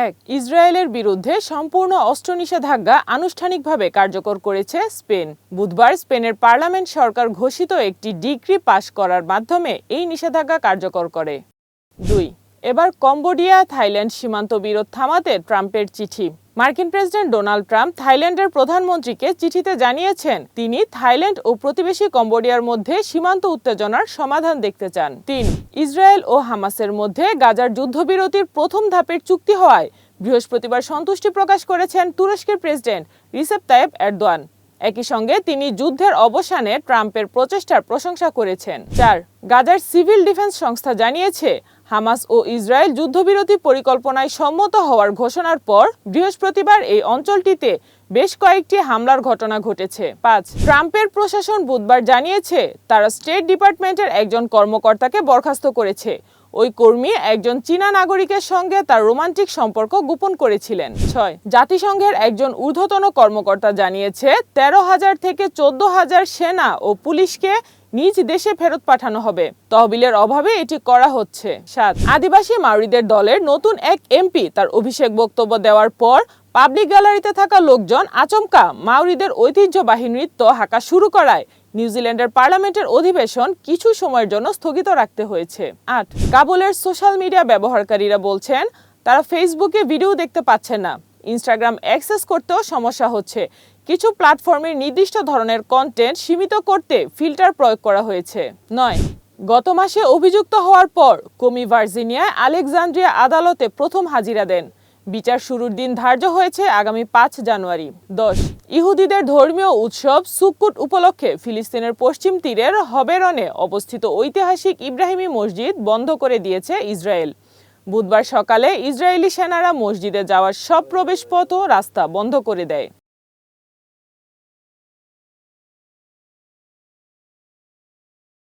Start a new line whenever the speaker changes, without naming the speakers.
1. ইসরায়েলের বিরুদ্ধে সম্পূর্ণ অস্ত্র নিষেধাজ্ঞা আনুষ্ঠানিকভাবে কার্যকর করেছে স্পেন। বুধবার স্পেনের পার্লামেন্ট সরকার ঘোষিত একটি ডিক্রি পাস করার মাধ্যমে এই নিষেধাজ্ঞা কার্যকর করে। 2. এবার কম্বোডিয়া থাইল্যান্ড সীমান্ত বিরোধ থামাতে ট্রাম্পের চিঠি। মার্কিন প্রেসিডেন্ট ডোনাল্ড ট্রাম্প থাইল্যান্ডের প্রধানমন্ত্রীকে চিঠিতে জানিয়েছেন তিনি থাইল্যান্ড ও প্রতিবেশী কম্বোডিয়ার মধ্যে সীমান্ত উত্তেজনার সমাধান দেখতে চান। 3. ইসরায়েল ও হামাসের মধ্যে গাজার যুদ্ধবিরতির প্রথম ধাপের চুক্তি হওয়ায় বৃহস্পতিবার সন্তুষ্টি প্রকাশ করেছেন তুরস্কের প্রেসিডেন্ট রিসেপ তাইয়েপ এরদোয়ান। একই সঙ্গে তিনি যুদ্ধের অবসানে ট্রাম্পের প্রচেষ্টার প্রশংসা করেছেন। 4. গাজার সিভিল ডিফেন্স সংস্থা জানিয়েছে হামাস ও ইসরায়েল যুদ্ধবিরতি পরিকল্পনায় সম্মত হওয়ার ঘোষণার পর বৃহস্পতিবার এই অঞ্চলটিতে বেশ কয়েকটি হামলার ঘটনা ঘটেছে। 5. ট্রাম্পের প্রশাসন বুধবার জানিয়েছে তারা স্টেট ডিপার্টমেন্টের একজন কর্মকর্তাকে বরখাস্ত করেছে। ওই কর্মী একজন চীনা নাগরিকের সঙ্গে তার রোমান্টিক সম্পর্ক গোপন করেছিলেন। 6. জাতিসংঘের একজন ঊর্ধ্বতন কর্মকর্তা জানিয়েছে 13,000 থেকে 14,000 সেনা ও পুলিশকে নিজ দেশে ফেরত পাঠানো হবে। তহবিলের অভাবে এটি করা হচ্ছে। 7. আদিবাসী মাওরিদের দলের নতুন এক এমপি তার অভিষেক বক্তব্য দেওয়ার পর পাবলিক গ্যালারিতে থাকা লোকজন আচমকা মাওরিদের ঐতিহ্যবাহী নৃত্য হাঁকা শুরু করায় নিউজিল্যান্ডের পার্লামেন্টের অধিবেশন কিছু সময়ের জন্য স্থগিত রাখতে হয়েছে। 8. কাবুলের সোশ্যাল মিডিয়া ব্যবহারকারীরা বলছেন তারা ফেসবুকে ভিডিও দেখতে পাচ্ছেন না, ইনস্টাগ্রাম অ্যাক্সেস করতেও সমস্যা হচ্ছে। কিছু প্ল্যাটফর্মের নির্দিষ্ট ধরনের কন্টেন্ট সীমিত করতে ফিল্টার প্রয়োগ করা হয়েছে। 9. গত মাসে অভিযুক্ত হওয়ার পর কোমি ভার্জিনিয়ায় আলেকজান্দ্রিয়া আদালতে প্রথম হাজিরা দেন। বিচার শুরুর দিন ধার্য হয়েছে আগামী 5 জানুয়ারি। 10. ইহুদিদের ধর্মীয় উৎসব সুক্কুট উপলক্ষে ফিলিস্তিনের পশ্চিম তীরের হবেরনে অবস্থিত ঐতিহাসিক ইব্রাহিমী মসজিদ বন্ধ করে দিয়েছে ইসরায়েল। বুধবার সকালে ইসরায়েলি সেনারা মসজিদে যাওয়ার সব প্রবেশপথ ও রাস্তা বন্ধ করে দেয়।